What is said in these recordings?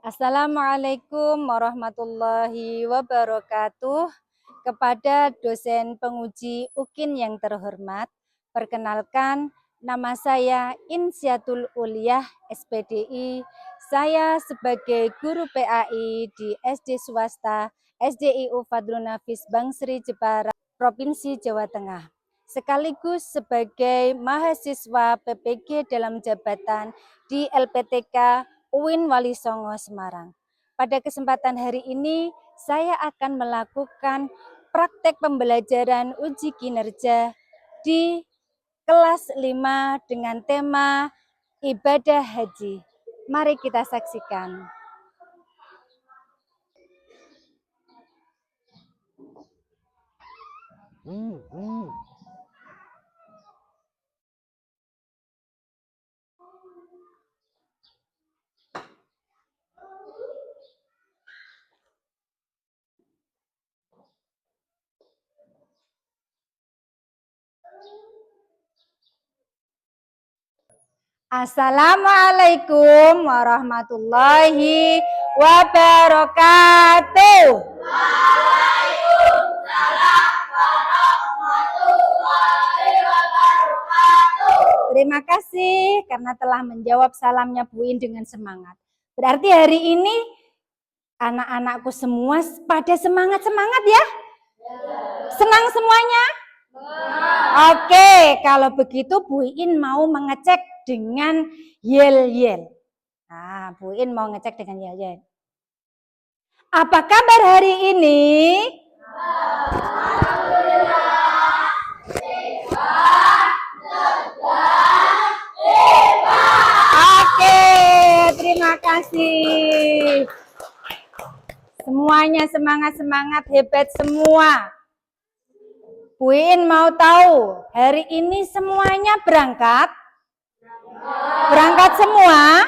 Assalamualaikum warahmatullahi wabarakatuh. Kepada dosen penguji UKIN yang terhormat, perkenalkan nama saya Insiatul Uliah SPDI. Saya sebagai guru PAI di SD swasta SDIU Fadlun Nafis Bangsri Jepara, Provinsi Jawa Tengah. Sekaligus sebagai mahasiswa PPG dalam jabatan di LPTK UIN Wali Songo Semarang. Pada kesempatan hari ini, saya akan melakukan praktek pembelajaran uji kinerja di kelas 5 dengan tema ibadah haji. Mari kita saksikan. Assalamualaikum warahmatullahi wabarakatuh. Waalaikumsalam warahmatullahi wabarakatuh. Terima kasih karena telah menjawab salamnya Bu In dengan semangat. Berarti hari ini anak-anakku semua pada semangat-semangat ya? Senang semuanya? Oke, kalau begitu Bu In mau mengecek dengan yel-yel. Nah, Bu In mau ngecek dengan yel-yel. Apa kabar hari ini? Alhamdulillah, sehat, cerdas, hebat. Oke, terima kasih. Semuanya semangat-semangat, hebat semua. Bu In mau tahu, hari ini semuanya berangkat? Berangkat semua?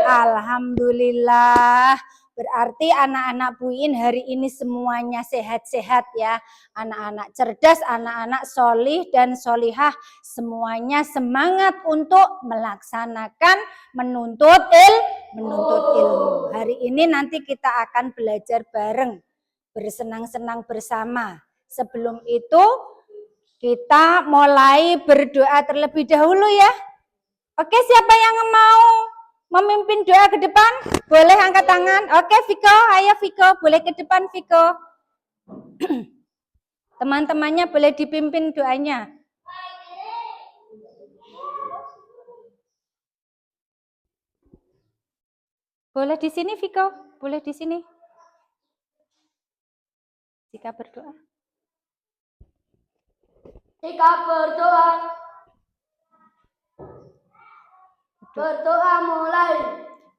Alhamdulillah. Berarti anak-anak Bu In hari ini semuanya sehat-sehat ya. Anak-anak cerdas, anak-anak solih dan solihah. Semuanya semangat untuk melaksanakan menuntut ilmu. Hari ini nanti kita akan belajar bareng. Bersenang-senang bersama. Sebelum itu kita mulai berdoa terlebih dahulu ya. Oke, siapa yang mau memimpin doa ke depan? Boleh angkat tangan. Oke, Viko, ayo Viko, boleh ke depan Viko. Teman-temannya boleh dipimpin doanya. Boleh di sini Viko, boleh di sini. Jika berdoa. Jika berdoa. Berdoa mulai.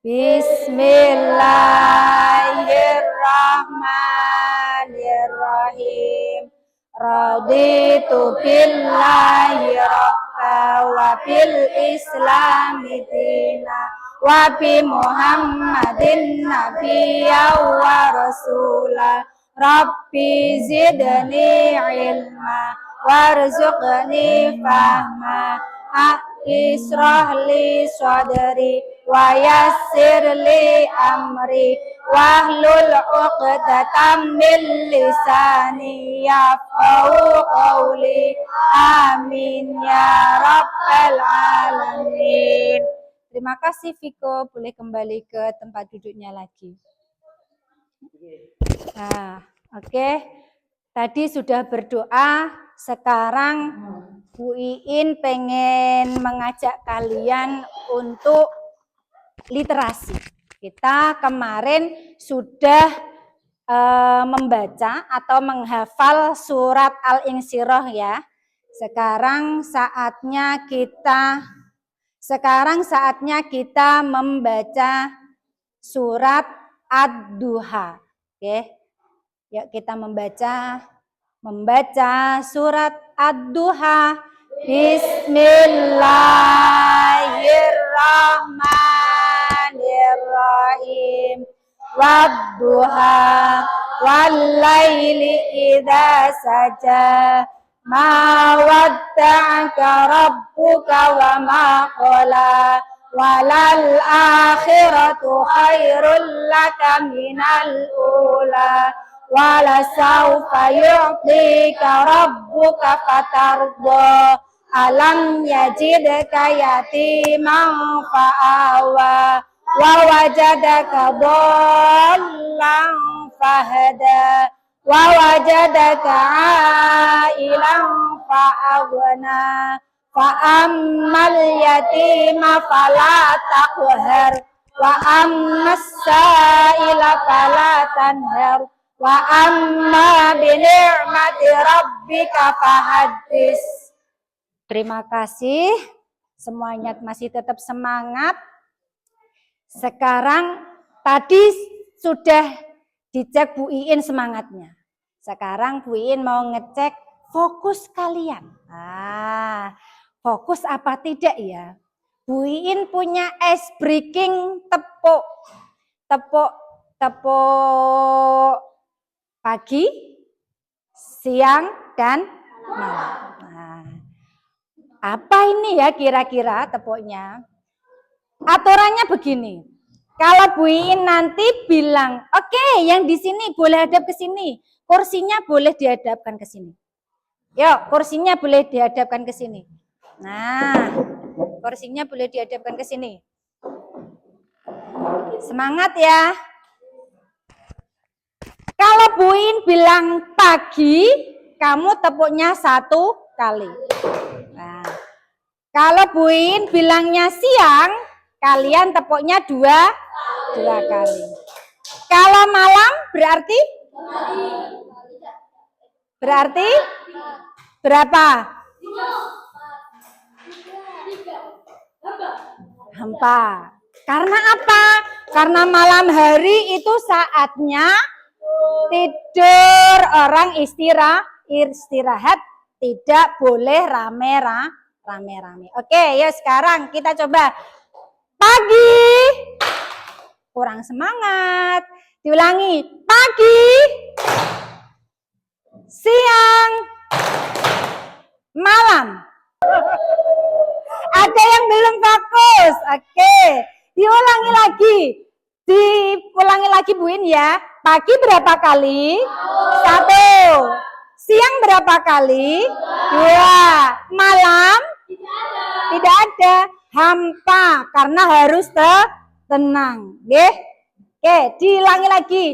Bismillahirrahmanirrahim. Raditu billahi rabba wa bil islami dina wa bi Muhammadin nabiyya wa rasula. Rabbi zidni ilma warzuqni fahma. Israh li sadri wa yassir li amri wahlul 'uqdatam min lisani yafqahu qawli. Amin ya rabbal alamin. Terima kasih Viko, boleh kembali ke tempat duduknya lagi. Nah, oke. Tadi sudah berdoa, sekarang Bu Iin pengen mengajak kalian untuk literasi. Kita kemarin sudah membaca atau menghafal surat Al-Insyirah ya. Sekarang saatnya kita membaca surat Ad-Duha. Oke. Yuk kita membaca surat Ad-Duha. Bismillahirrahmanirrahim. Wadduha wallaili idza saja. Ma wadda'aka rabbuka wa ma qala. walal akhiratu khairul laka minal ula wala saufa yu'tika rabbuka fatarda alam yajidka yatiman fa'awa wa wajadaka dhallan fahada wa wajadaka ailan fa'aghna fa ammal yatima fala taqhar wa ammas sa'ila fala tanhar wa amma bi ni'mati rabbika fahaddis. Terima kasih semuanya masih tetap semangat. Sekarang tadi sudah dicek Bu Iin semangatnya. Sekarang Bu Iin mau ngecek fokus kalian. Fokus apa tidak ya? Bu Iin punya ice breaking tepuk pagi, siang, dan malam. Apa ini ya kira-kira tepuknya? Aturannya begini. Kalau Bu Iin nanti bilang, oke, yang di sini boleh hadap ke sini. Kursinya boleh dihadapkan ke sini. Yuk, kursinya boleh dihadapkan ke sini. Nah, kursinya boleh dihadapkan ke sini. Semangat ya. Kalau Bu Iin bilang pagi, kamu tepuknya 1 kali. Nah, kalau Bu Iin bilangnya siang, kalian tepuknya 2 kali. Kalau malam berarti berapa? Hampa. Karena apa? Karena malam hari itu saatnya tidur, orang istirahat, tidak boleh rame-rame. Oke, ya sekarang kita coba pagi. Kurang semangat. Diulangi. Pagi. Siang. Malam. Ada yang belum fokus. Oke. Diulangi lagi Bu Iin ya. Pagi berapa kali? 1. Siang berapa kali? 2. Malam? Tidak ada. Hampa karena harus tenang. Oke, diulangi lagi.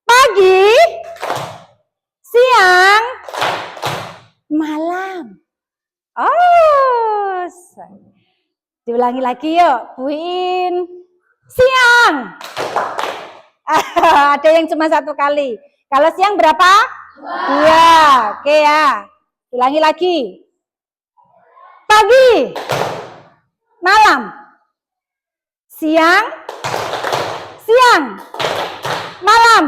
Pagi, siang, malam. Oh, diulangi lagi yuk, Bu Iin. Siang. Ada yang cuma 1 kali. Kalau siang berapa? 2. Oke ya. Ulangi lagi. Pagi. Malam. Siang. Malam.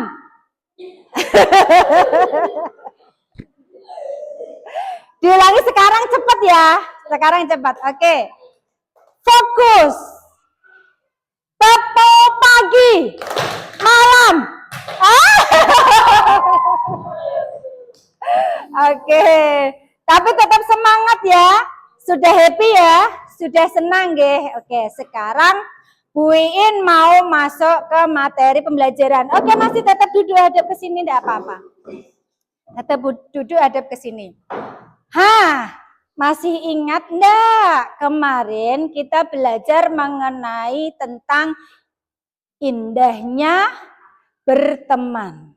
Diulangi sekarang cepat ya. Sekarang cepat. Oke. Fokus. Tepuk pagi. Malam. Oke. Tapi tetap semangat ya. Sudah happy ya? Sudah senang nggih? Oke, sekarang Bu Iin mau masuk ke materi pembelajaran. Oke, masih tetap duduk hadap ke sini enggak apa-apa. Tetap duduk hadap ke sini. Masih ingat enggak? Kemarin kita belajar mengenai tentang indahnya berteman.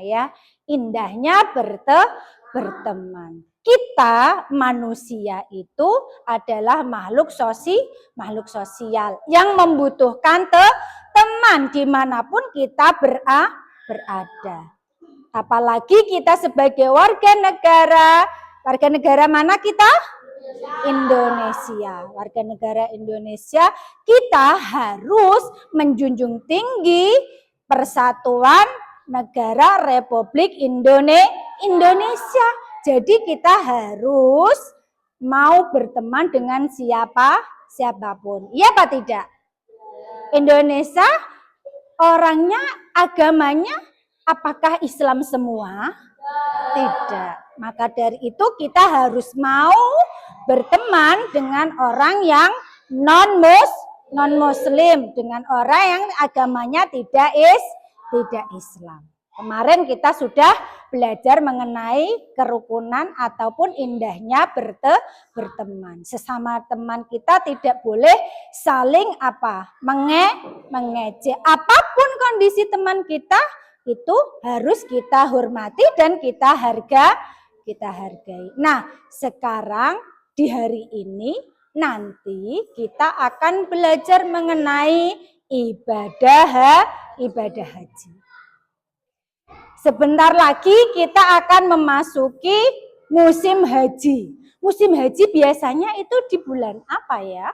Ya, indahnya berteman. Kita manusia itu adalah makhluk sosial yang membutuhkan teman dimanapun kita berada. Apalagi kita sebagai warga negara mana kita? Indonesia. Warga negara Indonesia, kita harus menjunjung tinggi persatuan negara Republik Indonesia. Jadi kita harus mau berteman dengan siapapun. Iya apa tidak? Indonesia orangnya, agamanya apakah Islam semua? Tidak. Maka dari itu kita harus mau berteman dengan orang yang non muslim, dengan orang yang agamanya tidak Islam. Kemarin kita sudah belajar mengenai kerukunan ataupun indahnya berteman. Sesama teman kita tidak boleh saling mengejek. Apapun kondisi teman kita itu harus kita hormati dan kita hargai. Nah, sekarang di hari ini nanti kita akan belajar mengenai ibadah haji. Sebentar lagi kita akan memasuki musim haji. Musim haji biasanya itu di bulan apa ya?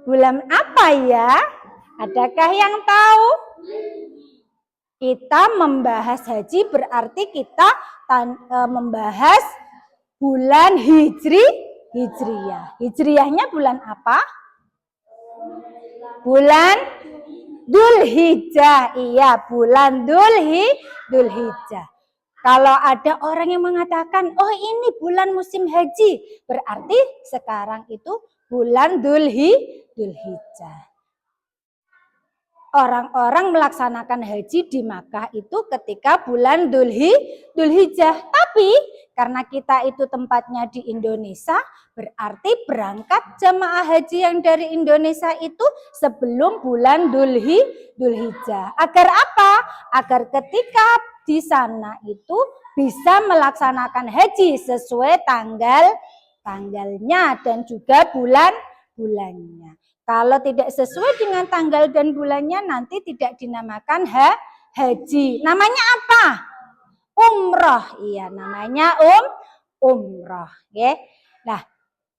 Bulan apa ya? Adakah yang tahu? Kita membahas haji berarti kita membahas bulan Hijriyah. Hijriyahnya bulan apa? Bulan Dzulhijjah. Iya, bulan Dzulhijjah. Kalau ada orang yang mengatakan, oh ini bulan musim haji, berarti sekarang itu bulan Dzulhijjah. Orang-orang melaksanakan haji di Makkah itu ketika bulan Dzulhijjah. Tapi karena kita itu tempatnya di Indonesia, berarti berangkat jamaah haji yang dari Indonesia itu sebelum bulan Dzulhijjah. Agar apa? Agar ketika di sana itu bisa melaksanakan haji sesuai tanggalnya dan juga bulannya. Kalau tidak sesuai dengan tanggal dan bulannya nanti tidak dinamakan haji. Namanya apa? Umroh. Iya, namanya umroh. Ya. Nah,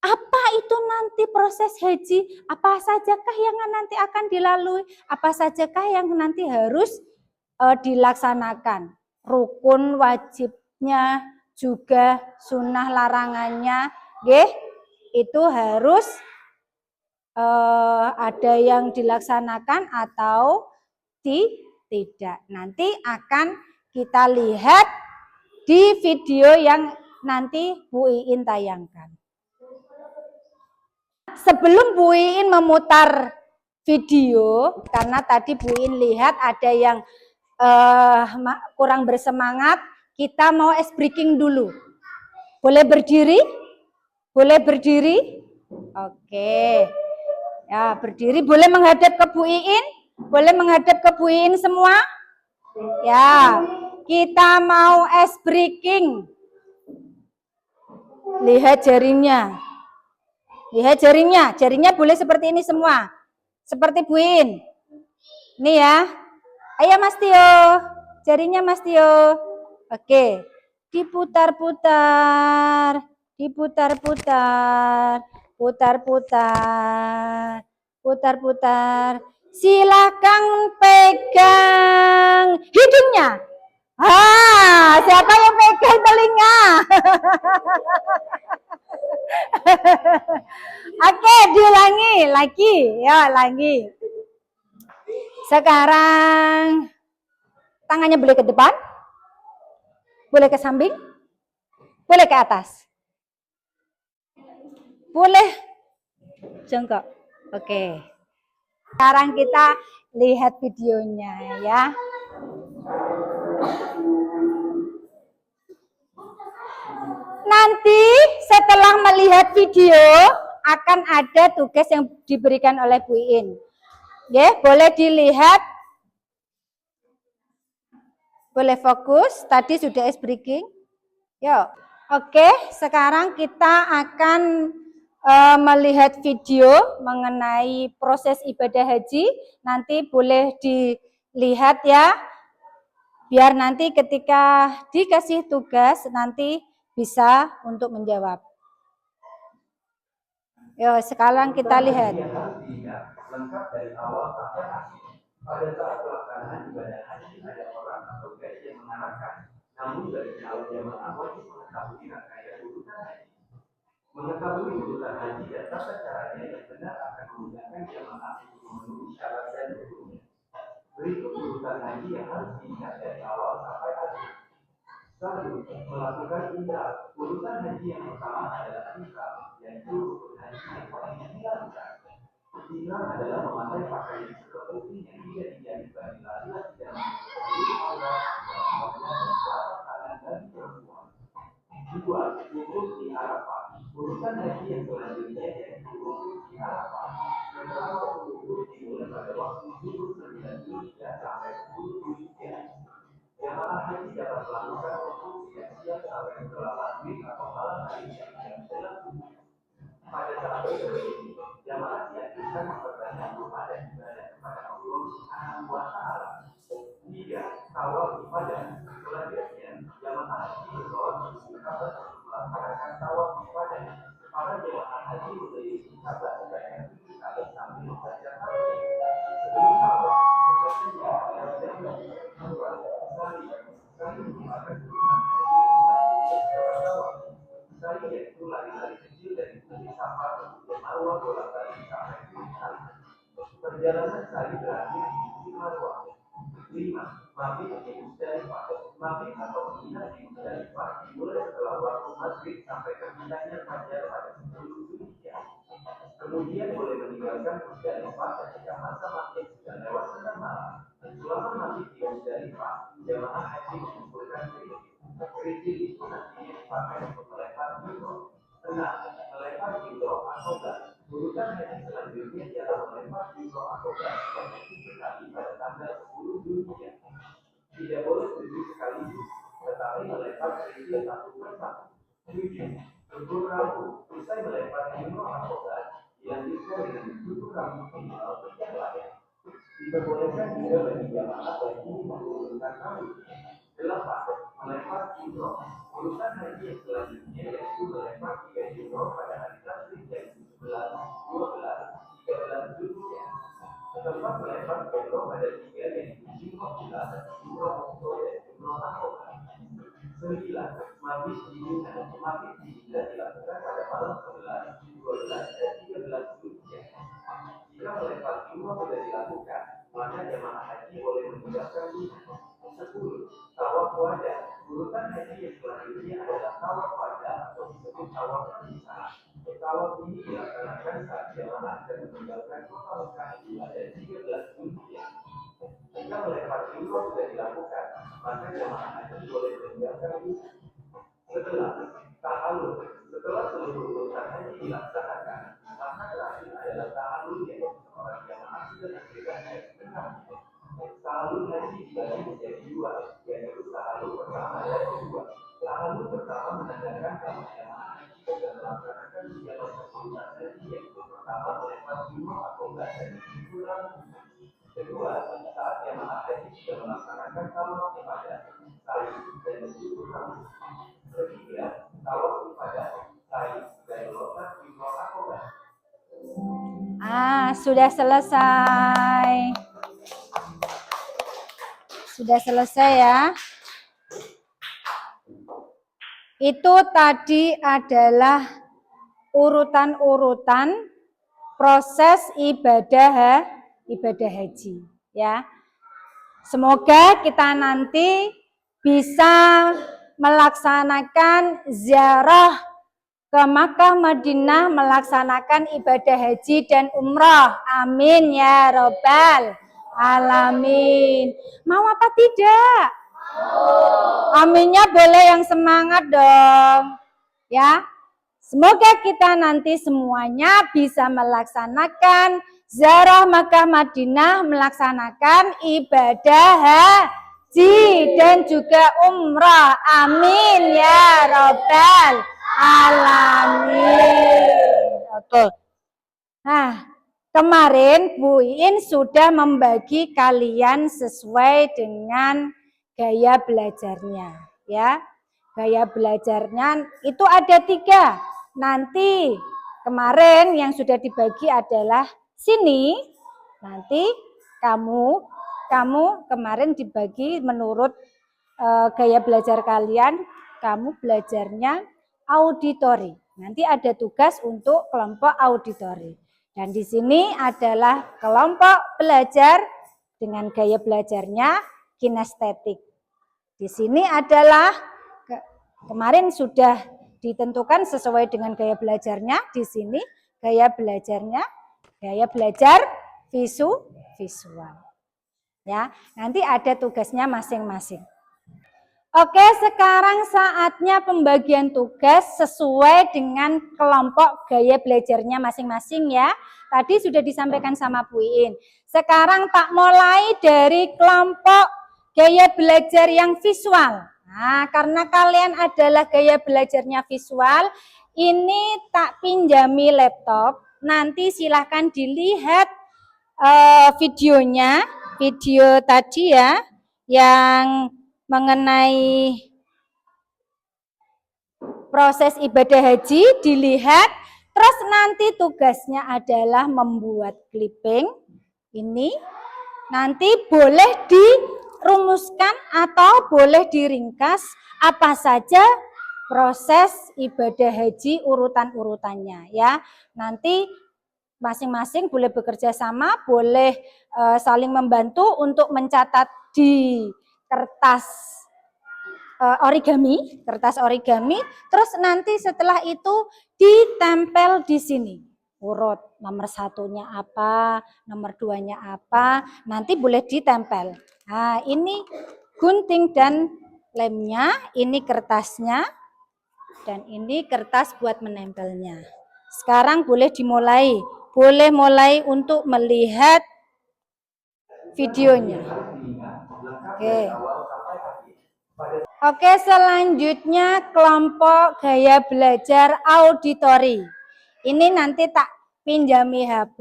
apa itu nanti proses haji? Apa sajakah yang nanti akan dilalui? Apa sajakah yang nanti harus dilaksanakan? Rukun wajibnya juga sunnah larangannya, itu harus ada yang dilaksanakan atau tidak. Nanti akan kita lihat di video yang nanti Bu Iin tayangkan. Sebelum Bu Iin memutar video, karena tadi Bu Iin lihat ada yang kurang bersemangat, kita mau ice breaking dulu. Boleh berdiri? Boleh berdiri? Oke. Ya, berdiri. Boleh menghadap ke Bu Iin? Boleh menghadap ke Bu Iin semua? Ya, kita mau ice breaking. Lihat jarinya. Lihat jarinya. Jarinya boleh seperti ini semua. Seperti Bu Iin. Ini ya. Ayo Mas Tio. Jarinya Mas Tio. Oke. Diputar-putar. Diputar-putar. Putar-putar, putar-putar. Silakan pegang hidungnya. Siapa yang pegang telinga? Oke, diulangi lagi, ya lagi. Sekarang tangannya boleh ke depan, boleh ke samping, boleh ke atas. Boleh jongkok. Oke. Sekarang kita lihat videonya ya. Nanti setelah melihat video akan ada tugas yang diberikan oleh Bu Iin. Ya, boleh dilihat. Boleh fokus. Tadi sudah ice breaking. Yuk. Oke, sekarang kita akan melihat video mengenai proses ibadah haji. Nanti boleh dilihat ya, biar nanti ketika dikasih tugas nanti bisa untuk menjawab. Yuk, sekarang kita lihat. Lengkap dari awal sampai akhir. Pada saat pelaksanaan ibadah haji ada orang atau guys yang mengarahkan, namun dari awal jamaah wajib mengetahui rangkaian urutan haji. Mengetahui urutan haji dan tata caranya yang benar akan memudahkan jamaah untuk memenuhi syarat dan rukunnya. Berikut urutan haji yang harus diingat dari awal sampai akhir. 1. Melakukan ihram. Urutan haji yang pertama adalah ihram, yaitu rukun Inilah adalah memakai pakaian seperti yang tidak dijadikan lari dan dua, wukuf di Arafah. Urusan haji yang selanjutnya yaitu wukuf di Arafah. Pertama, wukuf dimulai pada waktu subuh 9 Zulhijjah sampai 10 Zulhijjah. Jemaah haji dapat melakukan wukuf siang-siang sampai setelah maghrib atau malam hari jam 9 subuh. Pada saat ini, jemaah dianjurkan memperbanyak kepada ibadah kepada Allah Subhanahu wa Ta'ala. Tiga, tawaf ibadah. Selanjutnya, jemaah haji berdoa bersahabat melaksanakan tawaf ibadah. Para jemaah haji memiliki sahabat sebanyak 7 kali sambil membaca takbir. Sebelum tawaf, biasanya saya yaitu lari-lari kecil dari Bukit Safar ke Marwah bolak-balik sampai 7 kali. Perjalanan saya berakhir di Bukit Marwah. 5. Mabit di Musdalifah. Mabit atau menginap di Musdalifah dimulai setelah waktu maghrib sampai terbenamnya fajar pada 10 Zulhijjah. Kemudian boleh meninggalkan Musdalifah ketika masa maghrib sudah lewat tengah malam. Selama mabit di Musdalifah, jemaah haji mengumpulkan kerikil. Kerikil itu nantinya dipakai untuk melempar jumroh. 6. Melempar jumroh akobah. Urutan haji selanjutnya ialah melempar jumroh akobah sebanyak 7 kali pada tanggal 10 Zulhijjah. Tidak boleh 7 sekaligus, tetapi melempar kerikil satu persatu. 7. Cukur rambut. Usai melempar jumroh akobah, dilanjutkan dengan cukur rambut minimal 3 helai. Diperbolehkan juga bagi jamaah haji mengurungkan rambutnya. 8. Melempar jumroh. Urutan haji yang selanjutnya yaitu melempar 3 jumroh pada hari tasrik yaitu 11, 12, 13 Zulhijjah. Tempat melempar jumroh pada 3 yaitu jumroh bulan, jumroh oktober dan jumroh akobah. 9. Mabit di Mina. Mabit di Mina dilakukan pada malam 11, 12, dan 13 Zulhijjah. Jika melempar jumroh sudah dilakukan, maka jemaah haji boleh meninggalkan Mina. 10. Tawaf wada. Urutan haji yang selanjutnya adalah tawaf wada atau disebut tawaf perpisahan. Tawaf ini dilaksanakan saat jemaah akan meninggalkan kota Mekah pada 13 Zulhijjah. Jika melempar jumroh sudah dilakukan, maka jemaah haji boleh meninggalkan Mina. Setelah ta'alul, setelah seluruh urutan haji dilaksanakan, maka terakhir adalah ta'alul yang seorang jemaah sudah diberikan dari tengahnya. Ta'alul haji dibagi menjadi 2, yaitu ta'alul pertama dan kedua. Ta'alul pertama menandakan kalau jemaah haji sudah melaksanakan segala urutan haji, yaitu pertama melempar jumroh akobah dan cukur rambut. Kedua, saat jemaah haji sudah melaksanakan tawaf ibadah, sa'i dan cukur rambut. Ketiga, tawaf ibadah, sa'i dan melontar jumroh akobah. Sudah selesai. Sudah selesai ya. Itu tadi adalah urutan-urutan proses ibadah haji ya. Semoga kita nanti bisa melaksanakan ziarah ke Makkah Madinah, melaksanakan ibadah haji dan umrah. Amin ya robbal alamin. Mau apa tidak? Aminnya boleh yang semangat dong. Ya. Semoga kita nanti semuanya bisa melaksanakan ziarah Makkah Madinah, melaksanakan ibadah haji dan juga umrah. Amin ya robbal alamin. Oke. Nah, kemarin Bu Iin sudah membagi kalian sesuai dengan gaya belajarnya, ya. Gaya belajarnya itu ada 3. Nanti kemarin yang sudah dibagi adalah sini. Nanti kamu kemarin dibagi menurut gaya belajar kalian. Kamu belajarnya auditori. Nanti ada tugas untuk kelompok auditori. Dan di sini adalah kelompok belajar dengan gaya belajarnya kinestetik. Di sini adalah kemarin sudah ditentukan sesuai dengan gaya belajarnya. Di sini gaya belajarnya, gaya belajar visual. Ya, nanti ada tugasnya masing-masing. Oke, sekarang saatnya pembagian tugas sesuai dengan kelompok gaya belajarnya masing-masing ya. Tadi sudah disampaikan sama Bu Iin. Sekarang tak mulai dari kelompok gaya belajar yang visual. Nah, karena kalian adalah gaya belajarnya visual, ini tak pinjami laptop. Nanti silahkan dilihat videonya, video tadi ya, yang mengenai proses ibadah haji dilihat, terus nanti tugasnya adalah membuat clipping. Ini nanti boleh dirumuskan atau boleh diringkas apa saja proses ibadah haji urutan-urutannya ya. Nanti masing-masing boleh bekerja sama, boleh saling membantu untuk mencatat di kertas kertas origami, terus nanti setelah itu ditempel di sini. Urut nomor satunya apa, nomor duanya apa, nanti boleh ditempel. Nah, ini gunting dan lemnya, ini kertasnya, dan ini kertas buat menempelnya. Sekarang boleh dimulai, boleh mulai untuk melihat videonya. Oke. Oke, selanjutnya kelompok gaya belajar auditori. Ini nanti tak pinjami HP,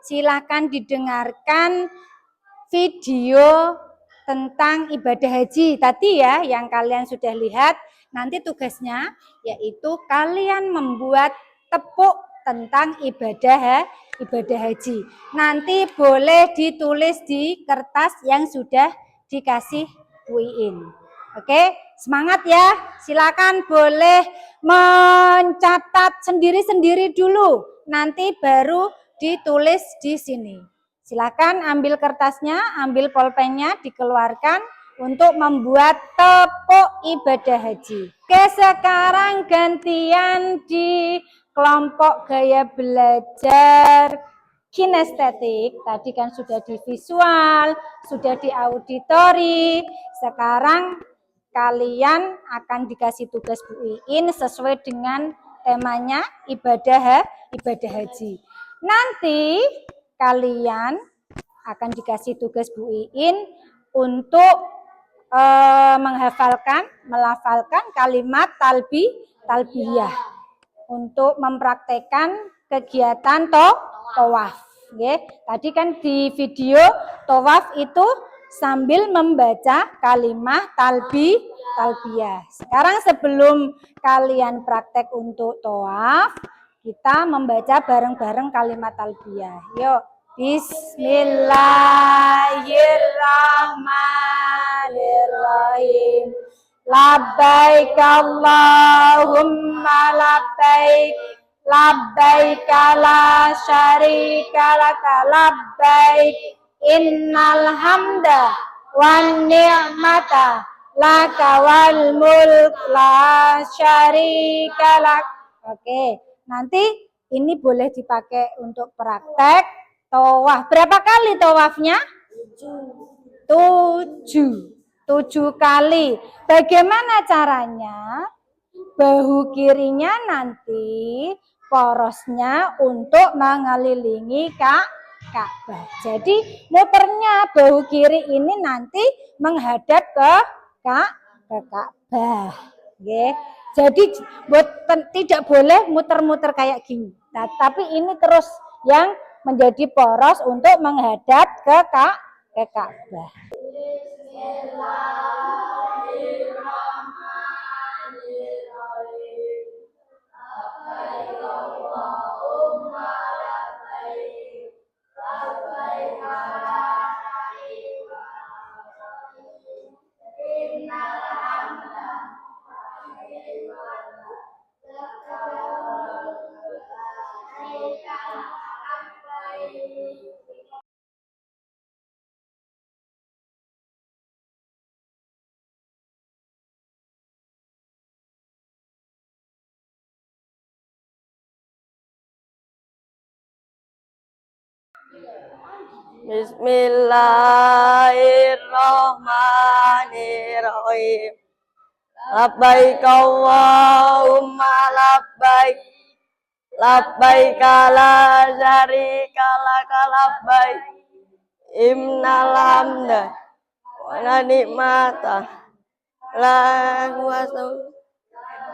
silakan didengarkan video tentang ibadah haji tadi ya, yang kalian sudah lihat. Nanti tugasnya yaitu kalian membuat tepuk tentang ibadah haji. Nanti boleh ditulis di kertas yang sudah dikasih Bu Iin. Oke, semangat ya. Silakan boleh mencatat sendiri-sendiri dulu. Nanti baru ditulis di sini. Silakan ambil kertasnya, ambil pulpennya, dikeluarkan untuk membuat tepuk ibadah haji. Oke, sekarang gantian di kelompok gaya belajar kinestetik. Tadi kan sudah di visual, sudah di auditori. Sekarang kalian akan dikasih tugas Bu Iin sesuai dengan temanya ibadah haji. Nanti kalian akan dikasih tugas Bu Iin untuk melafalkan kalimat talbiyah untuk mempraktekkan kegiatan tawaf. Tadi kan di video tawaf itu sambil membaca kalimat talbiyah. Sekarang sebelum kalian praktek untuk tawaf, kita membaca bareng-bareng kalimat talbiyah. Yuk, Bismillahirrahmanirrahim. Labbaik Allahumma labbaik. Labbaik la syarika laka labbaik. Innal hamda wan ni'mata laka wal mulk la syarika lak. Oke, nanti ini boleh dipakai untuk praktek tawaf. Berapa kali tawafnya? 7 kali. Bagaimana caranya? Bahu kirinya nanti porosnya untuk mengelilingi Ka'bah. Jadi muternya bahu kiri ini nanti menghadap ke Ka'bah. Jadi tidak boleh muter-muter kayak gini. Nah, tapi ini terus yang menjadi poros untuk menghadap ke Ka'bah. Bismillahirrahmanirrahim. Labbaik Allahumma labbaik. Labbaik la syarika lak labbaik. Innal hamda wa ni'mata la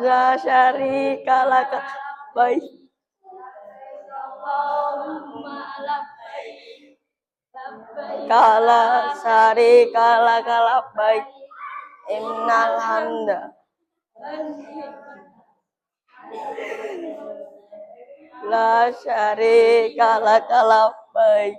la syarika lak labbaik. Kala syarika lak labbaik. Innal hamda la syarika lak labbaik.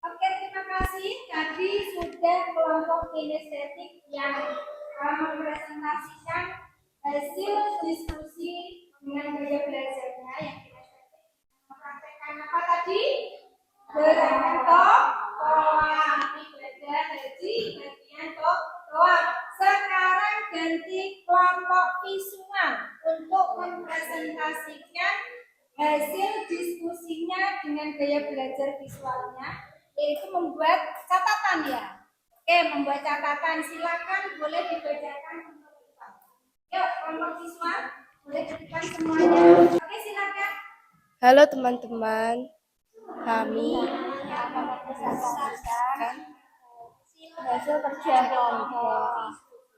Oke, terima kasih. Tadi sudah kelompok kinestetik yang mempresentasikan hasil diskusi dengan gaya belajarnya yang kinestetik. Mempraktekkan apa tadi? Gerakan toa, ibadah haji, bagian toa. Sekarang ganti kelompok visual untuk mempresentasikan hasil diskusinya dengan gaya belajar visualnya, yaitu membuat catatan ya. Oke, membuat catatan. Silakan boleh dibacakan untuk kita. Yuk, kelompok visual boleh diberikan semuanya. Oke, silakan. Halo teman-teman, kami akan mempresentasikan hasil kerja kelompok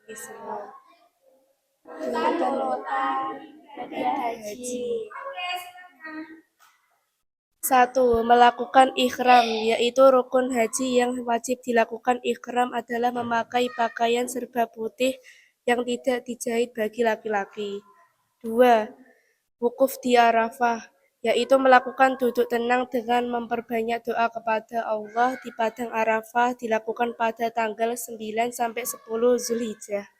visual urutan ibadah haji. Oke, silakan. 1. Melakukan ihram, yaitu rukun haji yang wajib dilakukan. Ihram adalah memakai pakaian serba putih yang tidak dijahit bagi laki-laki. 2. Wukuf di Arafah, yaitu melakukan duduk tenang dengan memperbanyak doa kepada Allah di padang Arafah, dilakukan pada tanggal 9 sampai 10 Zulhijjah. 3.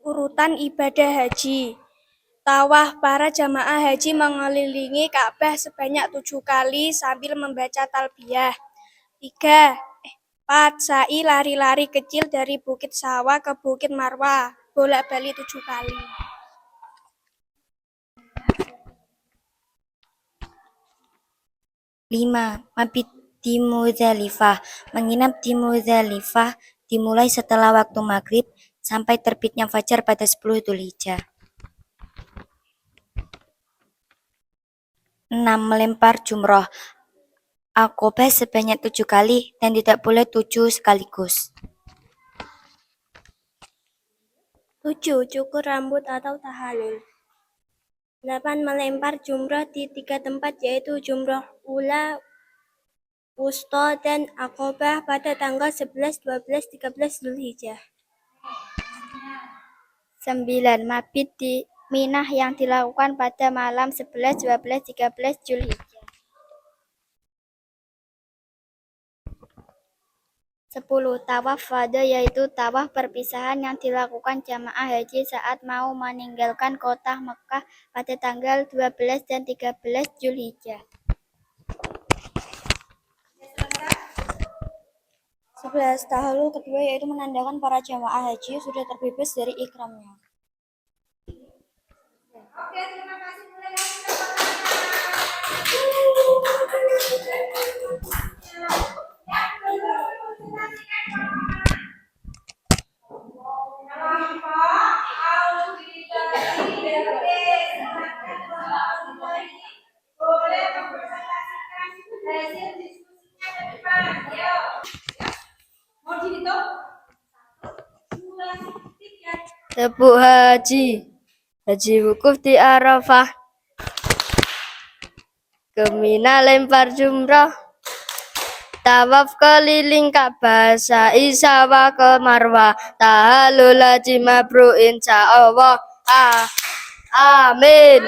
Urutan ibadah haji. Tawaf, para jamaah haji mengelilingi Ka'bah sebanyak 7 kali sambil membaca talbiyah. 4. Sa'i, lari-lari kecil dari Bukit Sawa ke Bukit Marwah, bolak-balik 7 kali. 5. Mabit di Muzdalifah. Menginap di Muzdalifah dimulai setelah waktu maghrib sampai terbitnya fajar pada 10 Dzulhijjah. 6. Melempar jumroh. Aqobah sebanyak 7 kali dan tidak boleh 7 sekaligus. 7. Cukur rambut atau tahalul. 8. Melempar jumroh di 3 tempat, yaitu jumroh ula, wusta, dan Aqobah pada tanggal 11, 12, 13 Zulhijjah. 9. Mabit di Minah yang dilakukan pada malam 11, 12, 13 Zulhijjah. 10. Tawaf wada, yaitu tawaf perpisahan yang dilakukan jamaah haji saat mau meninggalkan kota Mekah pada tanggal 12 dan 13 Zulhijjah. 11. Tahallul kedua, yaitu menandakan para jamaah haji sudah terbebas dari ihramnya. Oke, terima kasih. Mulai boleh mempresentasikan hasil diskusinya ke depan. Ayo. Mau dihitung? 1, 2, 3. Tepuk haji. Haji wukuf di Arafah. Ke Mina lempar jumrah. Tawaf keliling Ka'bah, sa'i sawa ke Marwah. Tahallul haji mabrur insyaallah. Amin.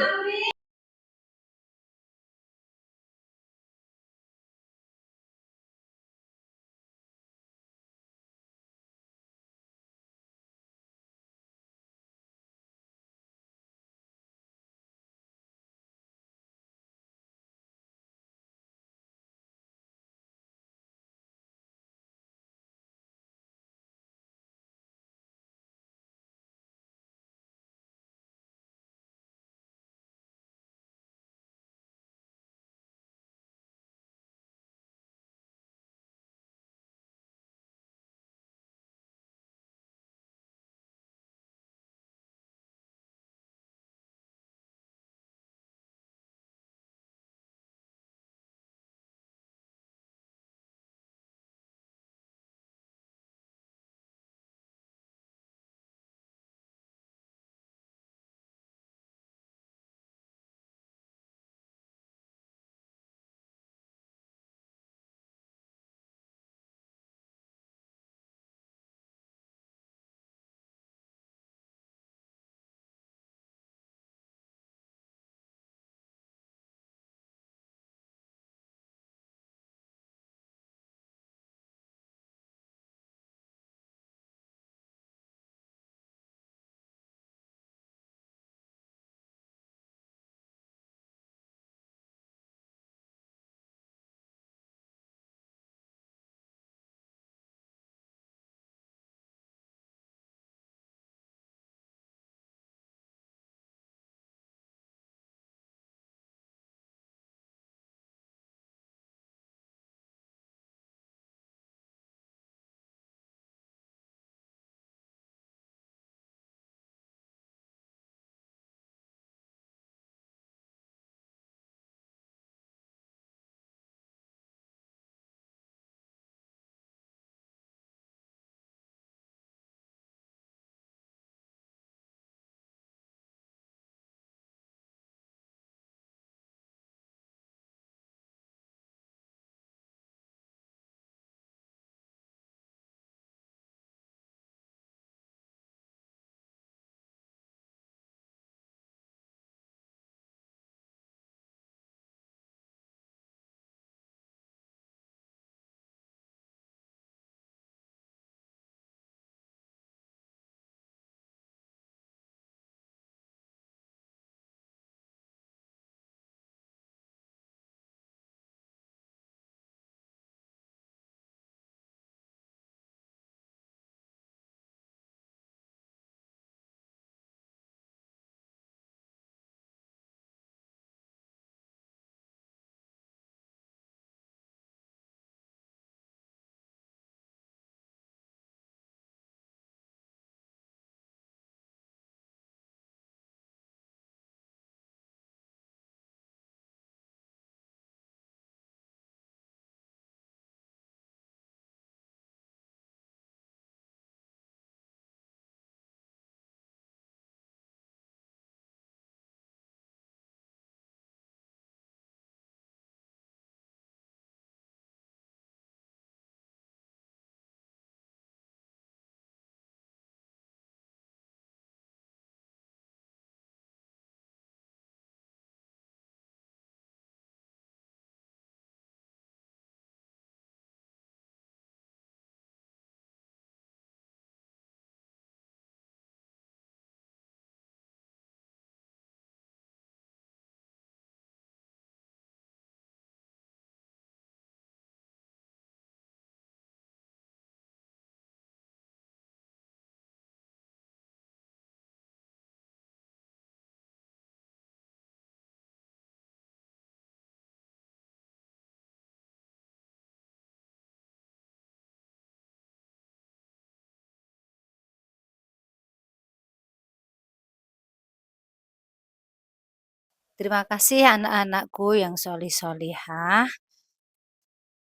Terima kasih anak-anakku yang solih-solihah.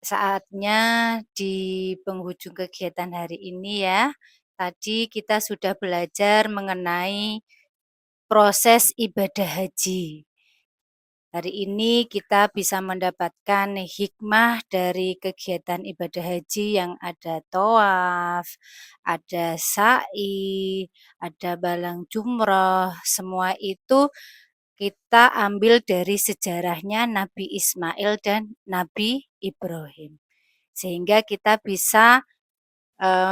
Saatnya di penghujung kegiatan hari ini ya. Tadi kita sudah belajar mengenai proses ibadah haji. Hari ini kita bisa mendapatkan hikmah dari kegiatan ibadah haji yang ada tawaf, ada sa'i, ada balang jumroh. Semua itu kita ambil dari sejarahnya Nabi Ismail dan Nabi Ibrahim. Sehingga kita bisa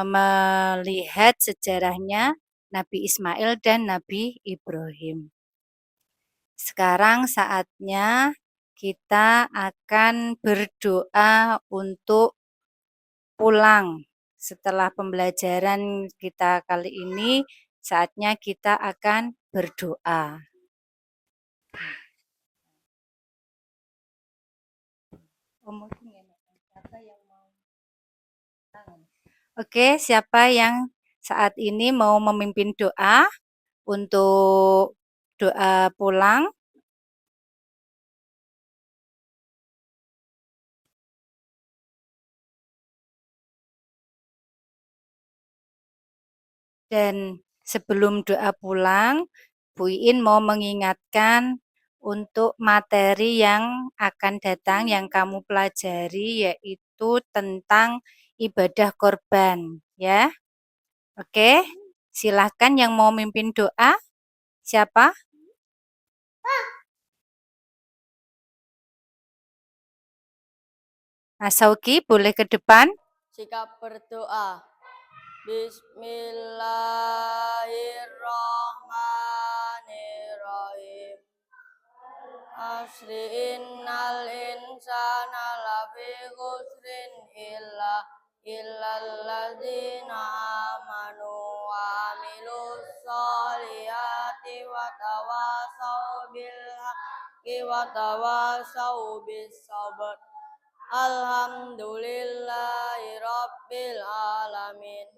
melihat sejarahnya Nabi Ismail dan Nabi Ibrahim. Sekarang saatnya kita akan berdoa untuk pulang. Setelah pembelajaran kita kali ini, saatnya kita akan berdoa. Oke, siapa yang saat ini mau memimpin doa untuk doa pulang? Dan sebelum doa pulang, Bu Iin mau mengingatkan untuk materi yang akan datang yang kamu pelajari yaitu tentang ibadah korban ya. Oke, silakan yang mau mimpin doa. Siapa? Sauki, boleh ke depan. Sikap berdoa. Bismillahirrahmanirrahim. Asri innal insana lafi khusrin illalladzina amanu wa amilus solihati wa tawasau bil haqqi wa tawasau bis sabr. Alhamdulillahi rabbil alamin.